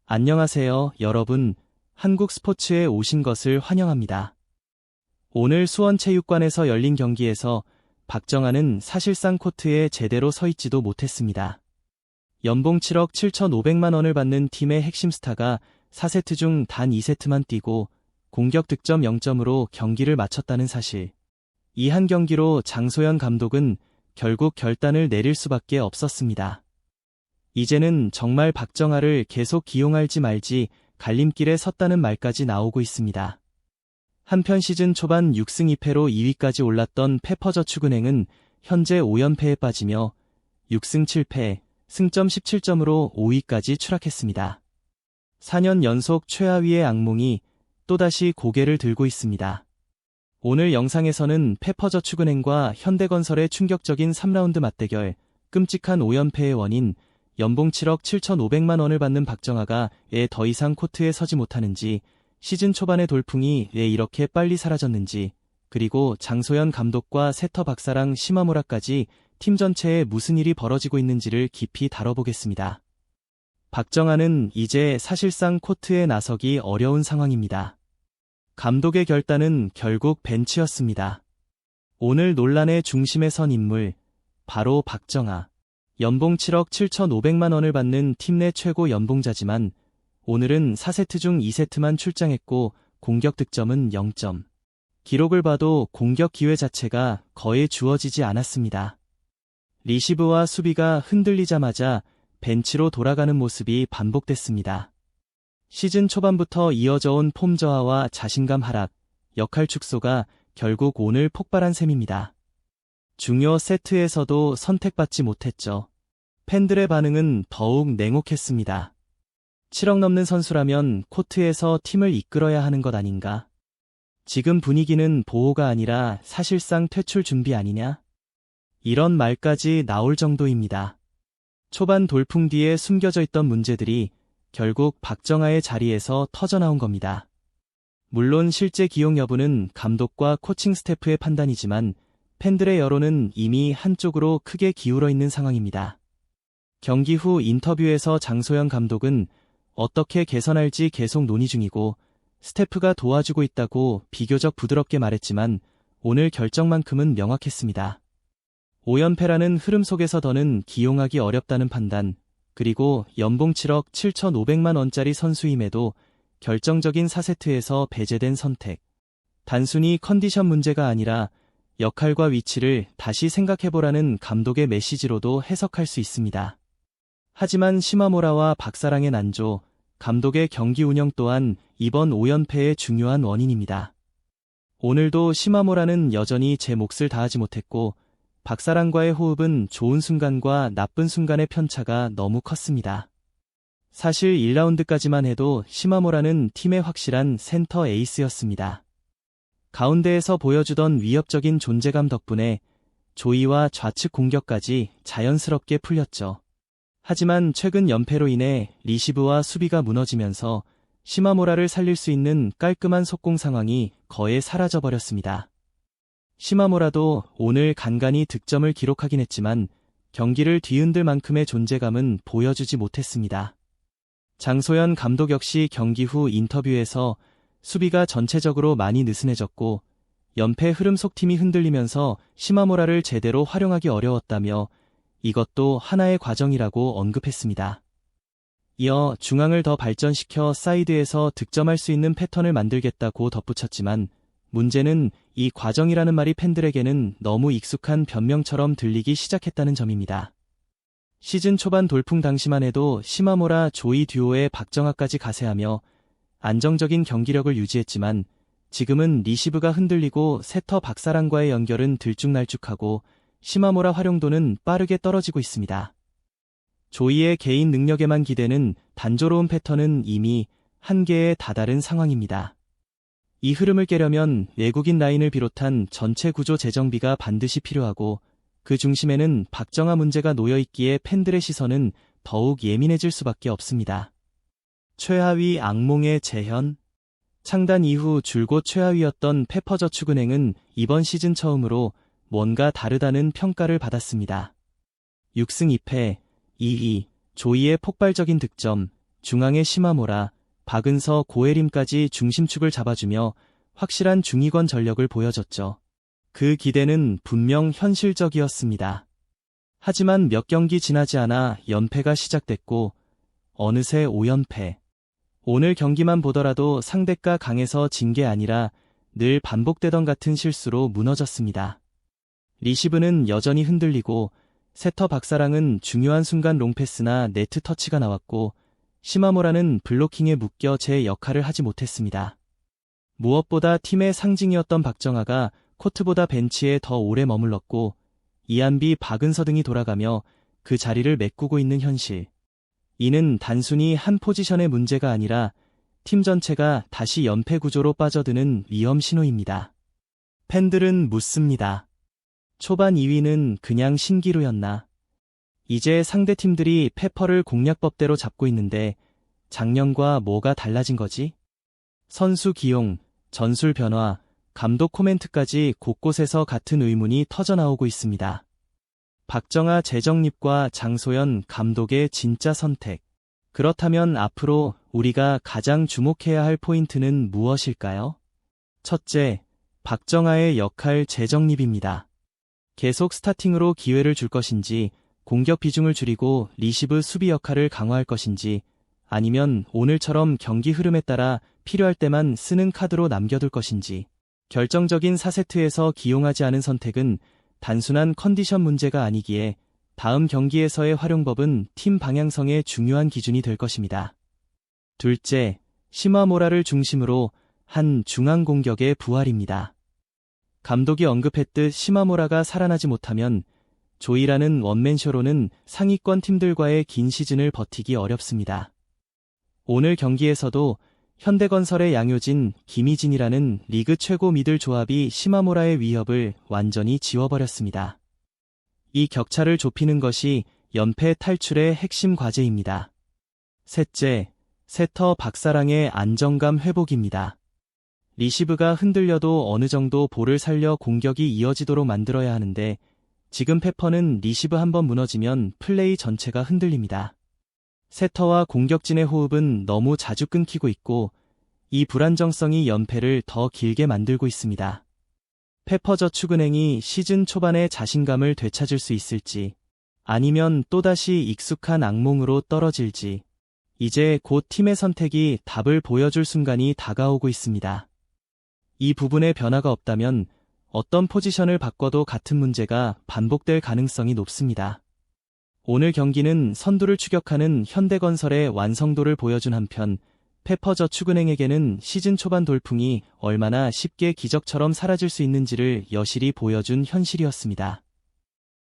안녕하세요, 여러분. 한국 스포츠에 오신 것을 환영합니다. 오늘 수원체육관에서 열린 경기에서 박정아는 사실상 코트에 제대로 서 있지도 못했습니다. 연봉 7억 7,500만 원을 받는 팀의 핵심 스타가 4세트 중 단 2세트만 뛰고 공격 득점 0점으로 경기를 마쳤다는 사실. 이 한 경기로 장소연 감독은 결국 결단을 내릴 수밖에 없었습니다. 이제는 정말 박정아를 계속 기용할지 말지 갈림길에 섰다는 말까지 나오고 있습니다. 한편 시즌 초반 6승 2패로 2위까지 올랐던 페퍼저축은행은 현재 5연패에 빠지며 6승 7패, 승점 17점으로 5위까지 추락했습니다. 4년 연속 최하위의 악몽이 또다시 고개를 들고 있습니다. 오늘 영상에서는 페퍼저축은행과 현대건설의 충격적인 3라운드 맞대결, 끔찍한 5연패의 원인, 연봉 7억 7,500만 원을 받는 박정아가 왜 더 이상 코트에 서지 못하는지, 시즌 초반의 돌풍이 왜 이렇게 빨리 사라졌는지, 그리고 장소연 감독과 세터 박사랑 시마무라까지 팀 전체에 무슨 일이 벌어지고 있는지를 깊이 다뤄보겠습니다. 박정아는 이제 사실상 코트에 나서기 어려운 상황입니다. 감독의 결단은 결국 벤치였습니다. 오늘 논란의 중심에 선 인물, 바로 박정아. 연봉 7억 7,500만 원을 받는 팀 내 최고 연봉자지만 오늘은 4세트 중 2세트만 출장했고 공격 득점은 0점. 기록을 봐도 공격 기회 자체가 거의 주어지지 않았습니다. 리시브와 수비가 흔들리자마자 벤치로 돌아가는 모습이 반복됐습니다. 시즌 초반부터 이어져 온 폼 저하와 자신감 하락, 역할 축소가 결국 오늘 폭발한 셈입니다. 중요 세트에서도 선택받지 못했죠. 팬들의 반응은 더욱 냉혹했습니다. 7억 넘는 선수라면 코트에서 팀을 이끌어야 하는 것 아닌가? 지금 분위기는 보호가 아니라 사실상 퇴출 준비 아니냐? 이런 말까지 나올 정도입니다. 초반 돌풍 뒤에 숨겨져 있던 문제들이 결국 박정아의 자리에서 터져나온 겁니다. 물론 실제 기용 여부는 감독과 코칭 스태프의 판단이지만 팬들의 여론은 이미 한쪽으로 크게 기울어 있는 상황입니다. 경기 후 인터뷰에서 장소연 감독은 어떻게 개선할지 계속 논의 중이고 스태프가 도와주고 있다고 비교적 부드럽게 말했지만 오늘 결정만큼은 명확했습니다. 5연패라는 흐름 속에서 더는 기용하기 어렵다는 판단, 그리고 연봉 7억 7,500만 원짜리 선수임에도 결정적인 4세트에서 배제된 선택. 단순히 컨디션 문제가 아니라 역할과 위치를 다시 생각해보라는 감독의 메시지로도 해석할 수 있습니다. 하지만 시마모라와 박사랑의 난조, 감독의 경기 운영 또한 이번 5연패의 중요한 원인입니다. 오늘도 시마모라는 여전히 제 몫을 다하지 못했고 박사랑과의 호흡은 좋은 순간과 나쁜 순간의 편차가 너무 컸습니다. 사실 1라운드까지만 해도 시마모라는 팀의 확실한 센터 에이스였습니다. 가운데에서 보여주던 위협적인 존재감 덕분에 조이와 좌측 공격까지 자연스럽게 풀렸죠. 하지만 최근 연패로 인해 리시브와 수비가 무너지면서 시마모라를 살릴 수 있는 깔끔한 속공 상황이 거의 사라져버렸습니다. 시마모라도 오늘 간간히 득점을 기록하긴 했지만 경기를 뒤흔들 만큼의 존재감은 보여주지 못했습니다. 장소연 감독 역시 경기 후 인터뷰에서 수비가 전체적으로 많이 느슨해졌고 연패 흐름 속 팀이 흔들리면서 시마모라를 제대로 활용하기 어려웠다며 이것도 하나의 과정이라고 언급했습니다. 이어 중앙을 더 발전시켜 사이드에서 득점할 수 있는 패턴을 만들겠다고 덧붙였지만 문제는 이 과정이라는 말이 팬들에게는 너무 익숙한 변명처럼 들리기 시작했다는 점입니다. 시즌 초반 돌풍 당시만 해도 시마모라 조이 듀오의 박정아까지 가세하며 안정적인 경기력을 유지했지만 지금은 리시브가 흔들리고 세터 박사랑과의 연결은 들쭉날쭉하고 시마모라 활용도는 빠르게 떨어지고 있습니다. 조이의 개인 능력에만 기대는 단조로운 패턴은 이미 한계에 다다른 상황입니다. 이 흐름을 깨려면 외국인 라인을 비롯한 전체 구조 재정비가 반드시 필요하고 그 중심에는 박정아 문제가 놓여있기에 팬들의 시선은 더욱 예민해질 수밖에 없습니다. 최하위 악몽의 재현? 창단 이후 줄곧 최하위였던 페퍼저축은행은 이번 시즌 처음으로 뭔가 다르다는 평가를 받았습니다. 6승 2패, 2위, 조이의 폭발적인 득점, 중앙에 시마모라, 박은서, 고혜림까지 중심축을 잡아주며 확실한 중위권 전력을 보여줬죠. 그 기대는 분명 현실적이었습니다. 하지만 몇 경기 지나지 않아 연패가 시작됐고 어느새 5연패. 오늘 경기만 보더라도 상대가 강해서 진 게 아니라 늘 반복되던 같은 실수로 무너졌습니다. 리시브는 여전히 흔들리고 세터 박사랑은 중요한 순간 롱패스나 네트 터치가 나왔고 시마모라는 블로킹에 묶여 제 역할을 하지 못했습니다. 무엇보다 팀의 상징이었던 박정아가 코트보다 벤치에 더 오래 머물렀고 이한비, 박은서 등이 돌아가며 그 자리를 메꾸고 있는 현실. 이는 단순히 한 포지션의 문제가 아니라 팀 전체가 다시 연패 구조로 빠져드는 위험 신호입니다. 팬들은 묻습니다. 초반 2위는 그냥 신기루였나? 이제 상대팀들이 페퍼를 공략법대로 잡고 있는데 작년과 뭐가 달라진 거지? 선수 기용, 전술 변화, 감독 코멘트까지 곳곳에서 같은 의문이 터져나오고 있습니다. 박정아 재정립과 장소연 감독의 진짜 선택. 그렇다면 앞으로 우리가 가장 주목해야 할 포인트는 무엇일까요? 첫째, 박정아의 역할 재정립입니다. 계속 스타팅으로 기회를 줄 것인지, 공격 비중을 줄이고 리시브 수비 역할을 강화할 것인지, 아니면 오늘처럼 경기 흐름에 따라 필요할 때만 쓰는 카드로 남겨둘 것인지. 결정적인 4세트에서 기용하지 않은 선택은 단순한 컨디션 문제가 아니기에 다음 경기에서의 활용법은 팀 방향성의 중요한 기준이 될 것입니다. 둘째, 시마모라를 중심으로 한 중앙 공격의 부활입니다. 감독이 언급했듯 시마모라가 살아나지 못하면 조이라는 원맨쇼로는 상위권 팀들과의 긴 시즌을 버티기 어렵습니다. 오늘 경기에서도 현대건설의 양효진, 김희진이라는 리그 최고 미들 조합이 시마모라의 위협을 완전히 지워버렸습니다. 이 격차를 좁히는 것이 연패 탈출의 핵심 과제입니다. 셋째, 세터 박사랑의 안정감 회복입니다. 리시브가 흔들려도 어느 정도 볼을 살려 공격이 이어지도록 만들어야 하는데 지금 페퍼는 리시브 한번 무너지면 플레이 전체가 흔들립니다. 세터와 공격진의 호흡은 너무 자주 끊기고 있고 이 불안정성이 연패를 더 길게 만들고 있습니다. 페퍼저축은행이 시즌 초반에 자신감을 되찾을 수 있을지 아니면 또다시 익숙한 악몽으로 떨어질지 이제 곧 팀의 선택이 답을 보여줄 순간이 다가오고 있습니다. 이 부분에 변화가 없다면 어떤 포지션을 바꿔도 같은 문제가 반복될 가능성이 높습니다. 오늘 경기는 선두를 추격하는 현대건설의 완성도를 보여준 한편 페퍼저축은행에게는 시즌 초반 돌풍이 얼마나 쉽게 기적처럼 사라질 수 있는지를 여실히 보여준 현실이었습니다.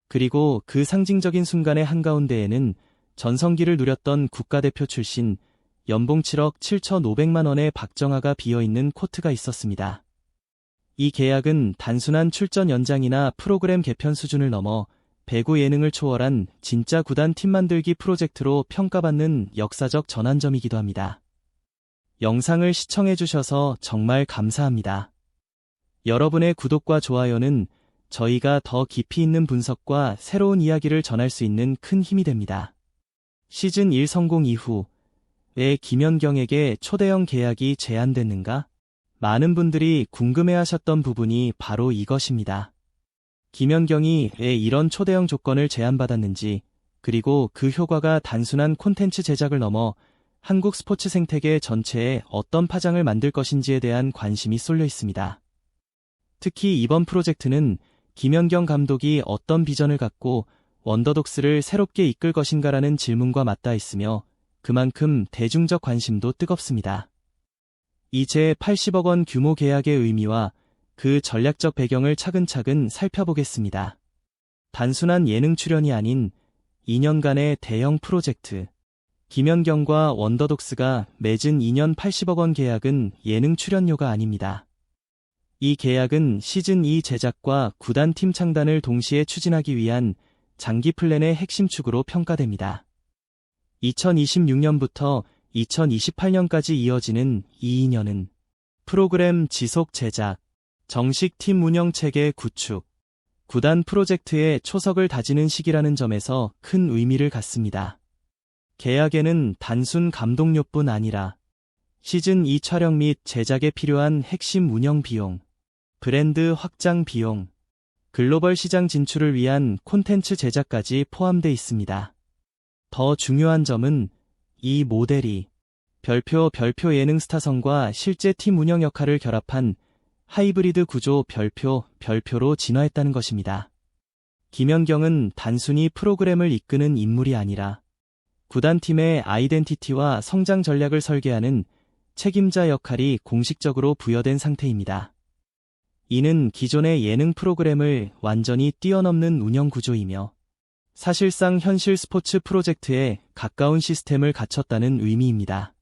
그리고 그 상징적인 순간의 한가운데에는 전성기를 누렸던 국가대표 출신 연봉 7억 7,500만 원의 박정아가 비어있는 코트가 있었습니다. 이 계약은 단순한 출전 연장이나 프로그램 개편 수준을 넘어 배구 예능을 초월한 진짜 구단 팀 만들기 프로젝트로 평가받는 역사적 전환점이기도 합니다. 영상을 시청해주셔서 정말 감사합니다. 여러분의 구독과 좋아요는 저희가 더 깊이 있는 분석과 새로운 이야기를 전할 수 있는 큰 힘이 됩니다. 시즌 1 성공 이후 왜 김연경에게 초대형 계약이 제안됐는가? 많은 분들이 궁금해하셨던 부분이 바로 이것입니다. 김연경이 왜 이런 초대형 조건을 제안받았는지, 그리고 그 효과가 단순한 콘텐츠 제작을 넘어 한국 스포츠 생태계 전체에 어떤 파장을 만들 것인지에 대한 관심이 쏠려 있습니다. 특히 이번 프로젝트는 김연경 감독이 어떤 비전을 갖고 원더독스를 새롭게 이끌 것인가라는 질문과 맞닿아 있으며 그만큼 대중적 관심도 뜨겁습니다. 이 제 80억 원 규모 계약의 의미와 그 전략적 배경을 차근차근 살펴보겠습니다. 단순한 예능 출연이 아닌 2년간의 대형 프로젝트. 김연경과 원더독스가 맺은 2년 80억 원 계약은 예능 출연료가 아닙니다. 이 계약은 시즌2 제작과 구단 팀 창단을 동시에 추진하기 위한 장기 플랜의 핵심 축으로 평가됩니다. 2026년부터 2028년까지 이어지는 이 2년은 프로그램 지속 제작, 정식 팀 운영 체계 구축, 구단 프로젝트의 초석을 다지는 시기라는 점에서 큰 의미를 갖습니다. 계약에는 단순 감독료뿐 아니라 시즌2 촬영 및 제작에 필요한 핵심 운영 비용, 브랜드 확장 비용, 글로벌 시장 진출을 위한 콘텐츠 제작까지 포함돼 있습니다. 더 중요한 점은 이 모델이 별표 예능 스타성과 실제 팀 운영 역할을 결합한 하이브리드 구조 별표로 진화했다는 것입니다. 김연경은 단순히 프로그램을 이끄는 인물이 아니라 구단팀의 아이덴티티와 성장 전략을 설계하는 책임자 역할이 공식적으로 부여된 상태입니다. 이는 기존의 예능 프로그램을 완전히 뛰어넘는 운영 구조이며 사실상 현실 스포츠 프로젝트에 가까운 시스템을 갖췄다는 의미입니다.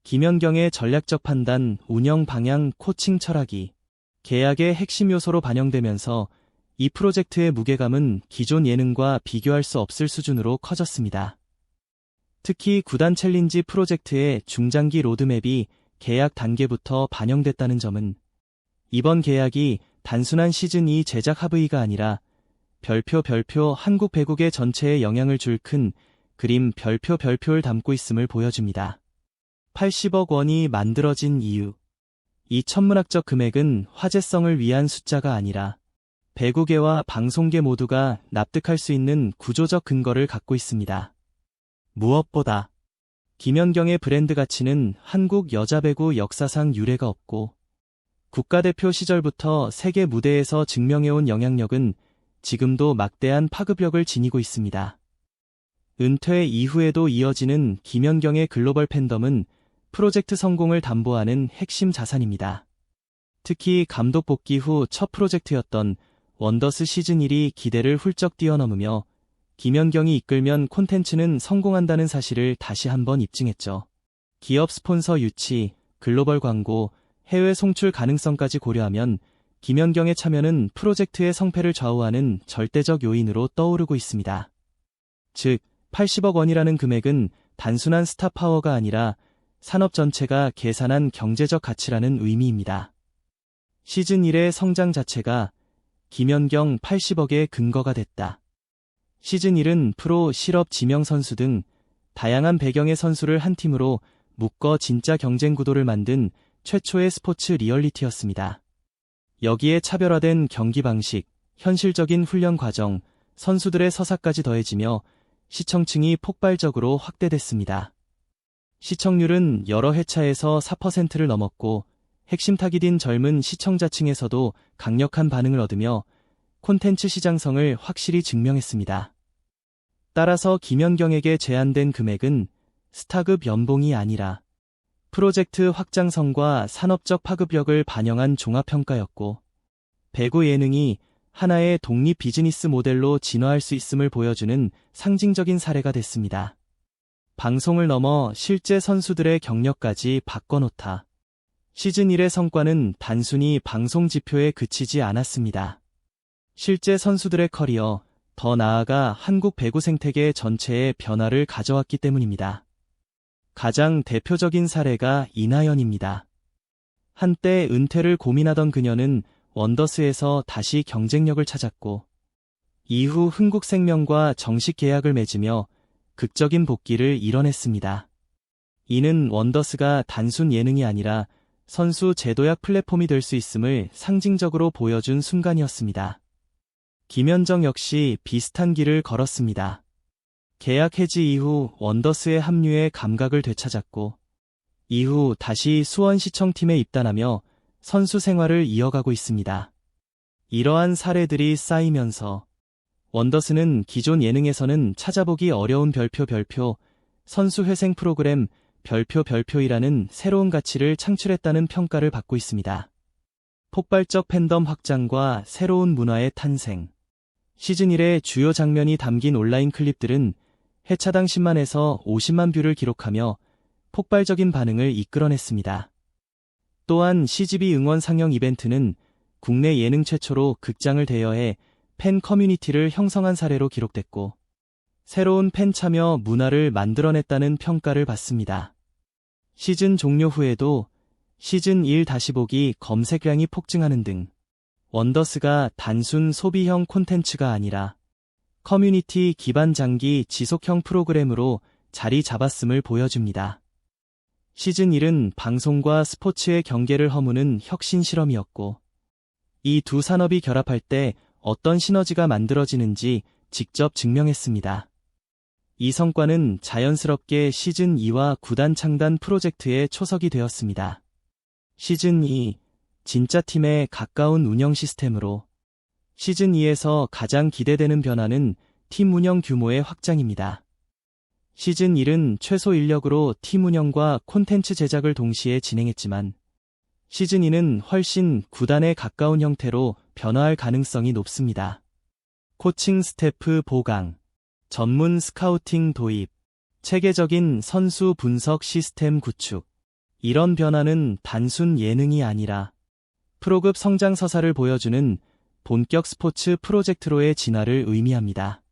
김연경의 전략적 판단, 운영 방향, 코칭 철학이 계약의 핵심 요소로 반영되면서 이 프로젝트의 무게감은 기존 예능과 비교할 수 없을 수준으로 커졌습니다. 특히 구단 챌린지 프로젝트의 중장기 로드맵이 계약 단계부터 반영됐다는 점은 이번 계약이 단순한 시즌2 제작 합의가 아니라 별표 한국 배구계 전체에 영향을 줄 큰 그림 별표를 담고 있음을 보여줍니다. 80억 원이 만들어진 이유. 이 천문학적 금액은 화제성을 위한 숫자가 아니라 배구계와 방송계 모두가 납득할 수 있는 구조적 근거를 갖고 있습니다. 무엇보다 김연경의 브랜드 가치는 한국 여자 배구 역사상 유례가 없고 국가대표 시절부터 세계 무대에서 증명해온 영향력은 지금도 막대한 파급력을 지니고 있습니다. 은퇴 이후에도 이어지는 김연경의 글로벌 팬덤은 프로젝트 성공을 담보하는 핵심 자산입니다. 특히 감독 복귀 후 첫 프로젝트였던 원더스 시즌1이 기대를 훌쩍 뛰어넘으며 김연경이 이끌면 콘텐츠는 성공한다는 사실을 다시 한번 입증했죠. 기업 스폰서 유치, 글로벌 광고, 해외 송출 가능성까지 고려하면 김연경의 참여는 프로젝트의 성패를 좌우하는 절대적 요인으로 떠오르고 있습니다. 즉, 80억 원이라는 금액은 단순한 스타 파워가 아니라 산업 전체가 계산한 경제적 가치라는 의미입니다. 시즌1의 성장 자체가 김연경 80억의 근거가 됐다. 시즌1은 프로, 실업, 지명 선수 등 다양한 배경의 선수를 한 팀으로 묶어 진짜 경쟁 구도를 만든 최초의 스포츠 리얼리티였습니다. 여기에 차별화된 경기 방식, 현실적인 훈련 과정, 선수들의 서사까지 더해지며 시청층이 폭발적으로 확대됐습니다. 시청률은 여러 회차에서 4%를 넘었고 핵심 타깃인 젊은 시청자층에서도 강력한 반응을 얻으며 콘텐츠 시장성을 확실히 증명했습니다. 따라서 김연경에게 제안된 금액은 스타급 연봉이 아니라 프로젝트 확장성과 산업적 파급력을 반영한 종합평가였고 배구 예능이 하나의 독립 비즈니스 모델로 진화할 수 있음을 보여주는 상징적인 사례가 됐습니다. 방송을 넘어 실제 선수들의 경력까지 바꿔놓다. 시즌1의 성과는 단순히 방송 지표에 그치지 않았습니다. 실제 선수들의 커리어, 더 나아가 한국 배구 생태계 전체의 변화를 가져왔기 때문입니다. 가장 대표적인 사례가 이나연입니다. 한때 은퇴를 고민하던 그녀는 원더스에서 다시 경쟁력을 찾았고 이후 흥국생명과 정식 계약을 맺으며 극적인 복귀를 이뤄냈습니다. 이는 원더스가 단순 예능이 아니라 선수 재도약 플랫폼이 될 수 있음을 상징적으로 보여준 순간이었습니다. 김연정 역시 비슷한 길을 걸었습니다. 계약 해지 이후 원더스의 합류에 감각을 되찾았고 이후 다시 수원시청팀에 입단하며 선수 생활을 이어가고 있습니다. 이러한 사례들이 쌓이면서 원더스는 기존 예능에서는 찾아보기 어려운 별표, 선수 회생 프로그램 별표이라는 새로운 가치를 창출했다는 평가를 받고 있습니다. 폭발적 팬덤 확장과 새로운 문화의 탄생. 시즌1의 주요 장면이 담긴 온라인 클립들은 회차당 10만에서 50만 뷰를 기록하며 폭발적인 반응을 이끌어냈습니다. 또한 CGV 응원 상영 이벤트는 국내 예능 최초로 극장을 대여해 팬 커뮤니티를 형성한 사례로 기록됐고 새로운 팬 참여 문화를 만들어냈다는 평가를 받습니다. 시즌 종료 후에도 시즌1 다시 보기 검색량이 폭증하는 등 원더스가 단순 소비형 콘텐츠가 아니라 커뮤니티 기반 장기 지속형 프로그램으로 자리 잡았음을 보여줍니다. 시즌 1은 방송과 스포츠의 경계를 허무는 혁신 실험이었고, 이 두 산업이 결합할 때 어떤 시너지가 만들어지는지 직접 증명했습니다. 이 성과는 자연스럽게 시즌 2와 구단 창단 프로젝트의 초석이 되었습니다. 시즌 2, 진짜 팀에 가까운 운영 시스템으로. 시즌 2에서 가장 기대되는 변화는 팀 운영 규모의 확장입니다. 시즌 1은 최소 인력으로 팀 운영과 콘텐츠 제작을 동시에 진행했지만, 시즌 2는 훨씬 구단에 가까운 형태로 변화할 가능성이 높습니다. 코칭 스태프 보강, 전문 스카우팅 도입, 체계적인 선수 분석 시스템 구축. 이런 변화는 단순 예능이 아니라 프로급 성장 서사를 보여주는 본격 스포츠 프로젝트로의 진화를 의미합니다.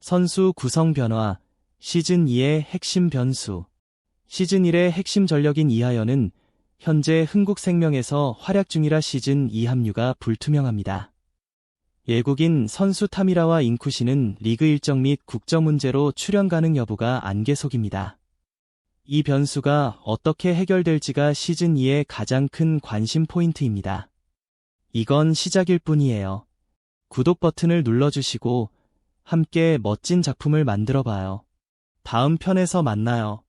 선수 구성 변화, 시즌 2의 핵심 변수. 시즌 1의 핵심 전력인 이하연은 현재 흥국생명에서 활약 중이라 시즌 2 합류가 불투명합니다. 외국인 선수 타미라와 인쿠시는 리그 일정 및 국적 문제로 출연 가능 여부가 안개속입니다. 이 변수가 어떻게 해결될지가 시즌 2의 가장 큰 관심 포인트입니다. 이건 시작일 뿐이에요. 구독 버튼을 눌러주시고 함께 멋진 작품을 만들어봐요. 다음 편에서 만나요.